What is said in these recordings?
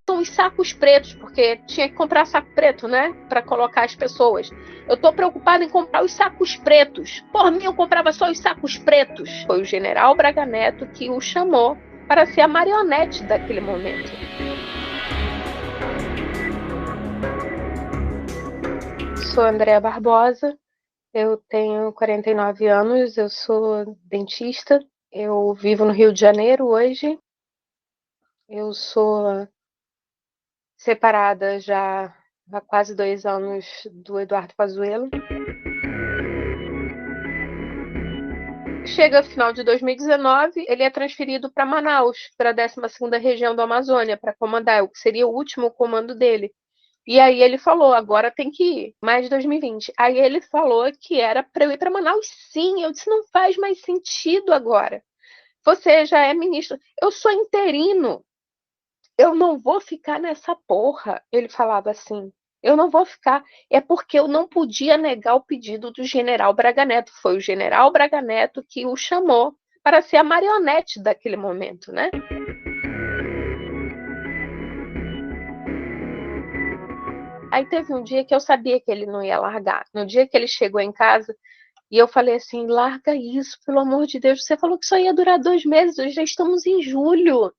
São os sacos pretos, porque tinha que comprar saco preto, né? Para colocar as pessoas. Eu tô preocupada em comprar os sacos pretos. Por mim, eu comprava só os sacos pretos. Foi o general Braga Neto que o chamou para ser a marionete daquele momento. Sou Andréa Barbosa, eu tenho 49 anos, eu sou dentista, eu vivo no Rio de Janeiro hoje. Eu sou separada já há quase 2 anos do Eduardo Pazuello. Chega final de 2019, ele é transferido para Manaus, para a 12ª região da Amazônia, para comandar, o que seria o último comando dele. E aí ele falou, agora tem que ir, mais de 2020. Aí ele falou que era para eu ir para Manaus, sim. Eu disse, não faz mais sentido agora. Você já é ministro. Eu sou interino. Eu não vou ficar nessa porra. Ele falava assim. Eu não vou ficar. É porque eu não podia negar o pedido do general Braga Neto. Foi o general Braga Neto que o chamou para ser a marionete daquele momento, né? Aí teve um dia que eu sabia que ele não ia largar. No dia que ele chegou em casa, e eu falei assim, larga isso, pelo amor de Deus. Você falou que só ia durar 2 meses, já estamos em julho.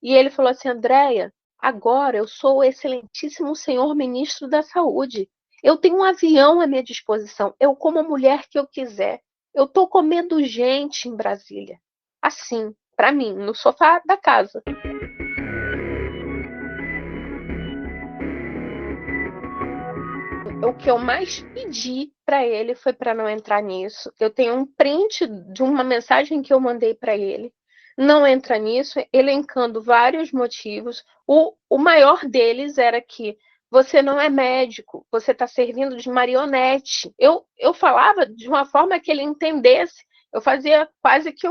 E ele falou assim, Andréia, agora eu sou o excelentíssimo senhor ministro da Saúde. Eu tenho um avião à minha disposição. Eu como a mulher que eu quiser. Eu estou comendo gente em Brasília. Assim, para mim, no sofá da casa. O que eu mais pedi para ele foi para não entrar nisso. Eu tenho um print de uma mensagem que eu mandei para ele. Não entra nisso, elencando vários motivos. O maior deles era que você não é médico, você está servindo de marionete. Eu falava de uma forma que ele entendesse. Eu fazia quase que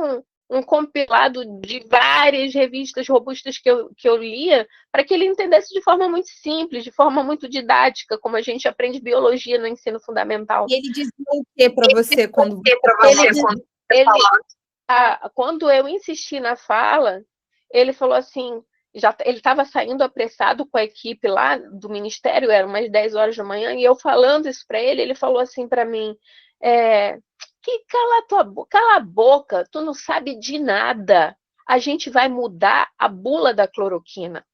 um compilado de várias revistas robustas que eu lia, para que ele entendesse de forma muito simples, de forma muito didática, como a gente aprende biologia no ensino fundamental. E ele dizia o que para você quando quando eu insisti na fala, ele falou assim, ele estava saindo apressado com a equipe lá do ministério, eram umas 10 horas da manhã, e eu falando isso para ele falou assim para mim, que cala a boca, tu não sabe de nada. A gente vai mudar a bula da cloroquina.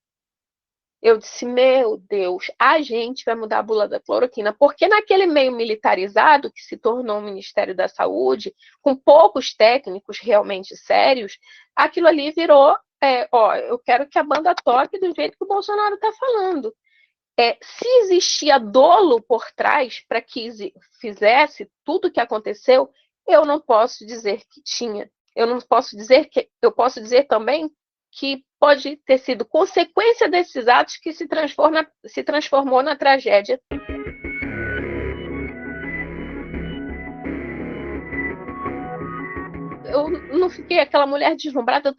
Eu disse, meu Deus, a gente vai mudar a bula da cloroquina, porque naquele meio militarizado que se tornou o Ministério da Saúde, com poucos técnicos realmente sérios, aquilo ali virou, eu quero que a banda toque do jeito que o Bolsonaro está falando. Se existia dolo por trás para que fizesse tudo o que aconteceu, eu não posso dizer que tinha. Eu posso dizer também que pode ter sido consequência desses atos que se transformou na tragédia. Eu não fiquei aquela mulher deslumbrada,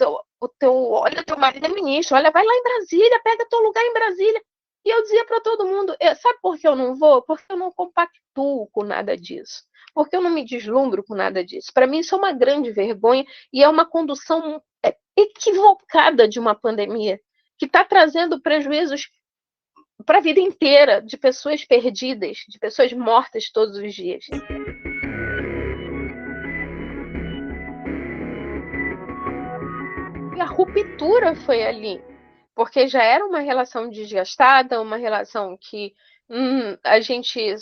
olha, teu marido é ministro, olha, vai lá em Brasília, pega teu lugar em Brasília. E eu dizia para todo mundo, sabe por que eu não vou? Porque eu não compactuo com nada disso. Porque eu não me deslumbro com nada disso. Para mim isso é uma grande vergonha e é uma condução equivocada de uma pandemia que está trazendo prejuízos para a vida inteira, de pessoas perdidas, de pessoas mortas todos os dias. E a ruptura foi ali, porque já era uma relação desgastada, uma relação que a gente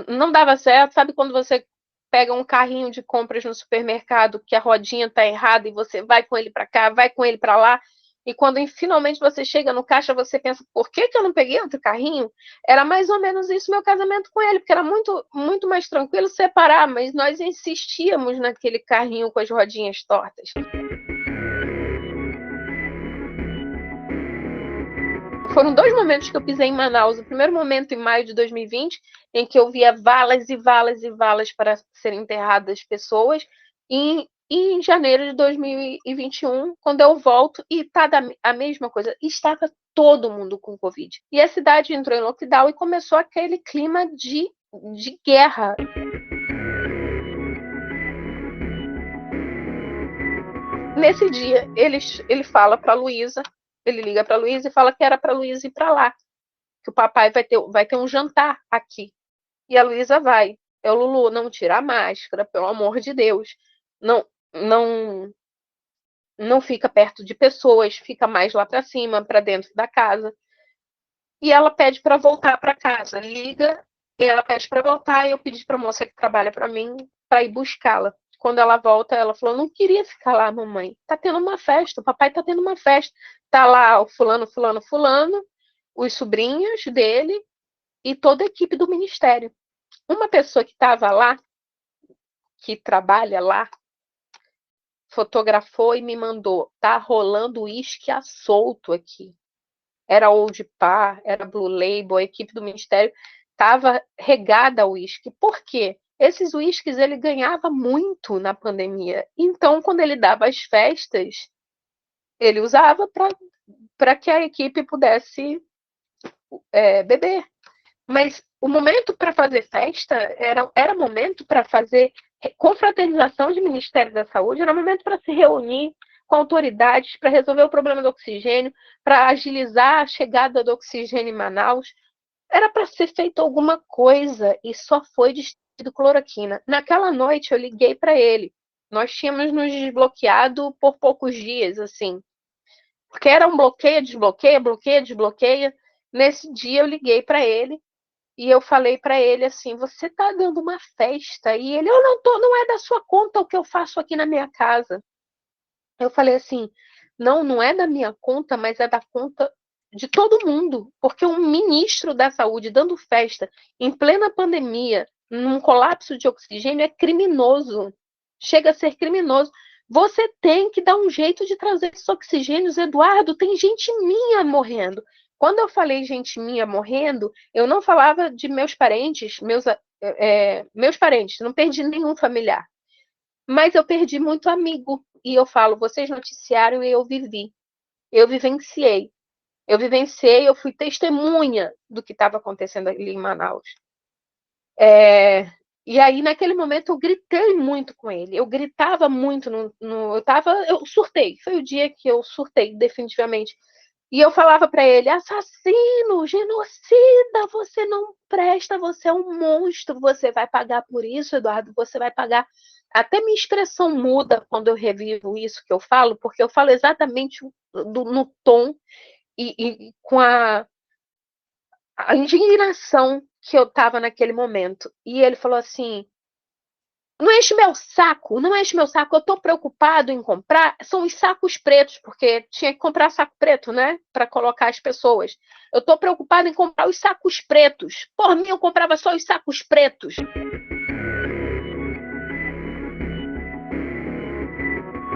não dava certo. Sabe quando você pega um carrinho de compras no supermercado que a rodinha está errada e você vai com ele para cá, vai com ele para lá, e quando finalmente você chega no caixa, você pensa, por que eu não peguei outro carrinho? Era mais ou menos isso meu casamento com ele, porque era muito, muito mais tranquilo separar, mas nós insistíamos naquele carrinho com as rodinhas tortas. Foram 2 momentos que eu pisei em Manaus. O primeiro momento, em maio de 2020, em que eu via valas e valas e valas para serem enterradas pessoas. E em janeiro de 2021, quando eu volto, e está a mesma coisa. Estava todo mundo com Covid. E a cidade entrou em lockdown e começou aquele clima de guerra. Nesse dia, ele fala para a Luísa, ele liga para a Luísa e fala que era para a Luísa ir para lá, que o papai vai ter um jantar aqui. E a Luísa vai. Eu, Lulu, não tira a máscara, pelo amor de Deus. Não, não, não fica perto de pessoas, fica mais lá para cima, para dentro da casa. E ela pede para voltar para casa. Liga, e ela pede para voltar. E eu pedi para a moça que trabalha para mim para ir buscá-la. Quando ela volta, ela falou: não queria ficar lá, mamãe. Tá tendo uma festa, o papai tá tendo uma festa. Tá lá o fulano, fulano, fulano, os sobrinhos dele e toda a equipe do ministério. Uma pessoa que estava lá, que trabalha lá, fotografou e me mandou: tá rolando uísque a solto aqui. Era Old Par, era Blue Label, a equipe do ministério estava regada a uísque. Por quê? Esses uísques ele ganhava muito na pandemia. Então, quando ele dava as festas, ele usava para que a equipe pudesse beber. Mas o momento para fazer festa era momento para fazer confraternização de Ministério da Saúde, era momento para se reunir com autoridades para resolver o problema do oxigênio, para agilizar a chegada do oxigênio em Manaus. Era para ser feito alguma coisa e só foi distribuído cloroquina. Naquela noite eu liguei para ele. Nós tínhamos nos desbloqueado por poucos dias, assim. Porque era um bloqueio, desbloqueia, bloqueia, desbloqueia. Nesse dia eu liguei para ele e eu falei para ele assim: você tá dando uma festa? E ele: eu não tô, não é da sua conta o que eu faço aqui na minha casa. Eu falei assim: não é da minha conta, mas é da conta de todo mundo, porque um ministro da saúde dando festa em plena pandemia, num colapso de oxigênio, é criminoso. Chega a ser criminoso. Você tem que dar um jeito de trazer esses oxigênios, Eduardo. Tem gente minha morrendo. Quando eu falei gente minha morrendo, eu não falava de meus parentes, meus parentes, não perdi nenhum familiar. Mas eu perdi muito amigo. E eu falo: vocês noticiaram e eu vivi. Eu vivenciei. Eu fui testemunha do que estava acontecendo ali em Manaus. E aí, naquele momento, eu gritei muito com ele. Eu gritava muito. Eu surtei. Foi o dia que eu surtei, definitivamente. E eu falava para ele: assassino, genocida, você não presta, você é um monstro, você vai pagar por isso, Eduardo, você vai pagar. Até minha expressão muda quando eu revivo isso que eu falo, porque eu falo exatamente no tom e com a indignação que eu estava naquele momento. E ele falou assim: não enche meu saco, não enche meu saco, eu tô preocupado em comprar, são os sacos pretos, porque tinha que comprar saco preto, né, para colocar as pessoas. Eu tô preocupado em comprar os sacos pretos. Por mim, eu comprava só os sacos pretos.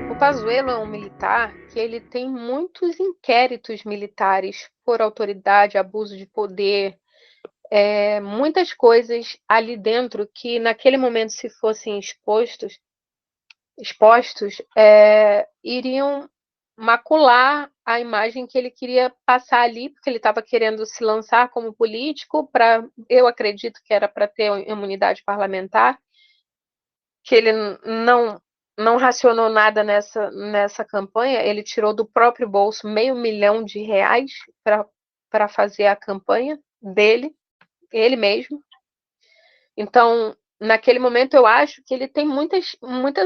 O Pazuello é um militar que ele tem muitos inquéritos militares por autoridade, abuso de poder, muitas coisas ali dentro que naquele momento, se fossem expostos, iriam macular a imagem que ele queria passar ali, porque ele estava querendo se lançar como político, eu acredito que era para ter imunidade parlamentar, que ele não racionou nada nessa campanha, ele tirou do próprio bolso R$ 500.000 para fazer a campanha dele, ele mesmo. Então, naquele momento, eu acho que ele tem muitas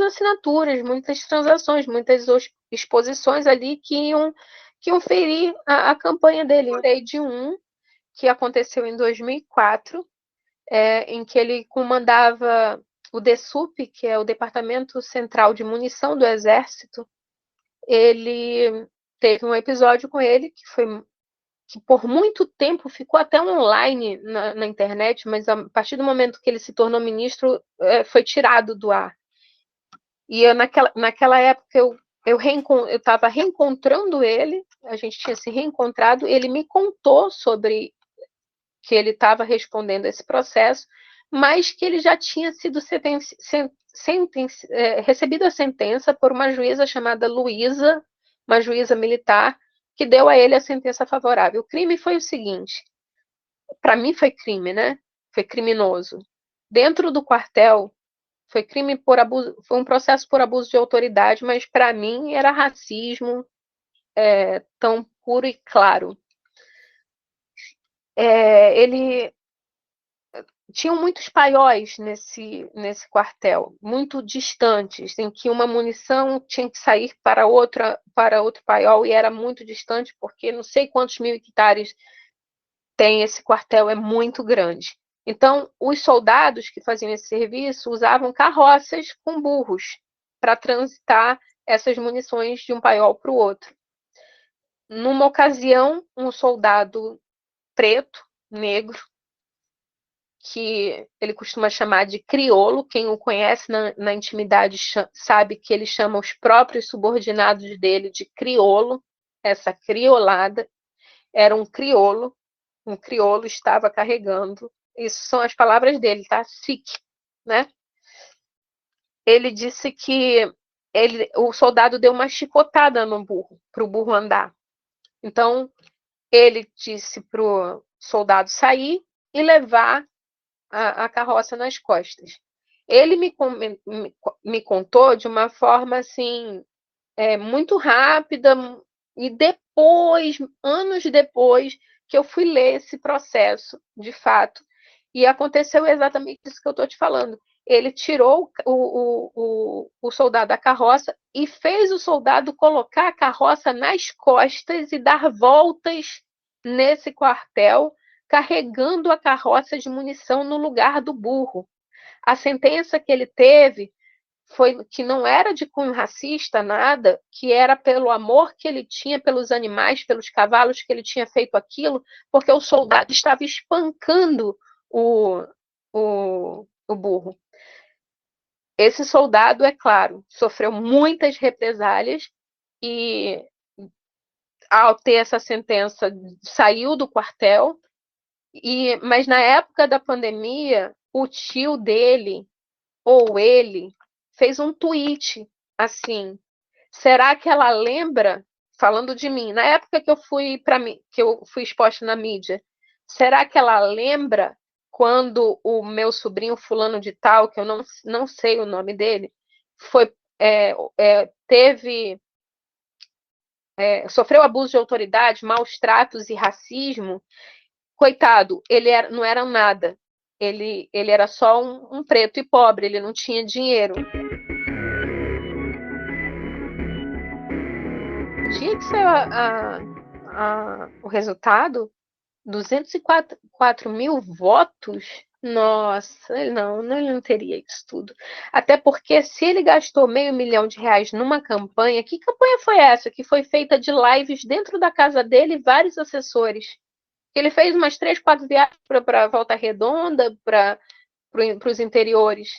assinaturas, muitas transações, muitas exposições ali que iam ferir a campanha dele. Eu lembrei de um que aconteceu em 2004, em que ele comandava o DSUP, que é o Departamento Central de Munição do Exército. Ele teve um episódio com ele que por muito tempo ficou até online na internet, mas a partir do momento que ele se tornou ministro, foi tirado do ar. E naquela época eu estava reencontrando ele, a gente tinha se reencontrado, ele me contou sobre que ele estava respondendo esse processo, mas que ele já tinha sido recebido a sentença por uma juíza chamada Luísa, uma juíza militar, que deu a ele a sentença favorável. O crime foi o seguinte: para mim foi crime, né? Foi criminoso. Dentro do quartel Foi crime por abuso, foi um processo por abuso de autoridade, mas para mim era racismo tão puro e claro. Ele tinham muitos paióis nesse quartel, muito distantes, em que uma munição tinha que sair para outro paiol e era muito distante, porque não sei quantos mil hectares tem esse quartel, é muito grande. Então, os soldados que faziam esse serviço usavam carroças com burros para transitar essas munições de um paiol para o outro. Numa ocasião, um soldado preto, negro, que ele costuma chamar de crioulo, quem o conhece na intimidade sabe que ele chama os próprios subordinados dele de crioulo, essa criolada era um crioulo estava carregando, isso são as palavras dele, tá? SIC, né? Ele disse que o soldado deu uma chicotada no burro, para o burro andar. Então, ele disse para o soldado sair e levar a carroça nas costas. Ele me contou de uma forma assim, muito rápida, e depois, anos depois, que eu fui ler esse processo, de fato, e aconteceu exatamente isso que eu estou te falando. Ele tirou o soldado da carroça e fez o soldado colocar a carroça nas costas e dar voltas nesse quartel, carregando a carroça de munição no lugar do burro. A sentença que ele teve foi que não era de cunho racista, nada, que era pelo amor que ele tinha pelos animais, pelos cavalos, que ele tinha feito aquilo, porque o soldado estava espancando o burro. Esse soldado, é claro, sofreu muitas represálias e, ao ter essa sentença, saiu do quartel. Mas na época da pandemia, o tio dele, ou ele, fez um tweet assim: será que ela lembra, falando de mim, na época que eu fui exposta na mídia, será que ela lembra quando o meu sobrinho fulano de tal, que eu não sei o nome dele, sofreu abuso de autoridade, maus tratos e racismo? Coitado, não era nada. Ele era só um preto e pobre, ele não tinha dinheiro. O dia que saiu o resultado, 204 mil votos, nossa, ele não teria isso tudo. Até porque se ele gastou R$500 mil numa campanha, que campanha foi essa? Que foi feita de lives dentro da casa dele e vários assessores. Ele fez umas 3, 4 viagens para Volta Redonda, para os interiores.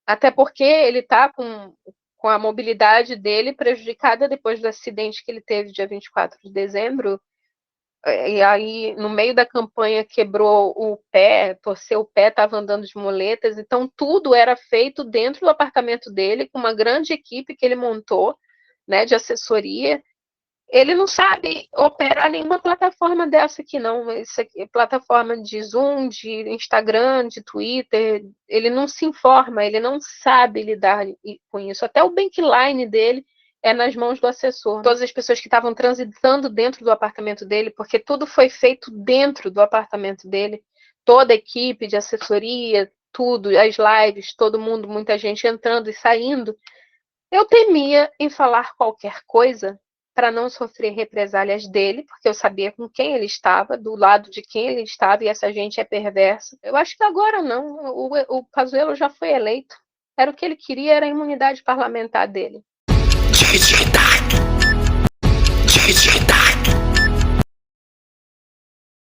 Até porque ele está com a mobilidade dele prejudicada depois do acidente que ele teve dia 24 de dezembro. E aí, no meio da campanha, quebrou o pé, torceu o pé, estava andando de muletas. Então, tudo era feito dentro do apartamento dele, com uma grande equipe que ele montou, né, de assessoria. Ele não sabe operar nenhuma plataforma dessa aqui, não. Isso aqui, plataforma de Zoom, de Instagram, de Twitter. Ele não se informa, ele não sabe lidar com isso. Até o bankline dele é nas mãos do assessor. Todas as pessoas que estavam transitando dentro do apartamento dele, porque tudo foi feito dentro do apartamento dele. Toda a equipe de assessoria, tudo, as lives, todo mundo, muita gente entrando e saindo. Eu temia em falar qualquer coisa para não sofrer represálias dele, porque eu sabia com quem ele estava, do lado de quem ele estava, e essa gente é perversa. Eu acho que agora não, o Pazuello já foi eleito. Era o que ele queria, era a imunidade parlamentar dele.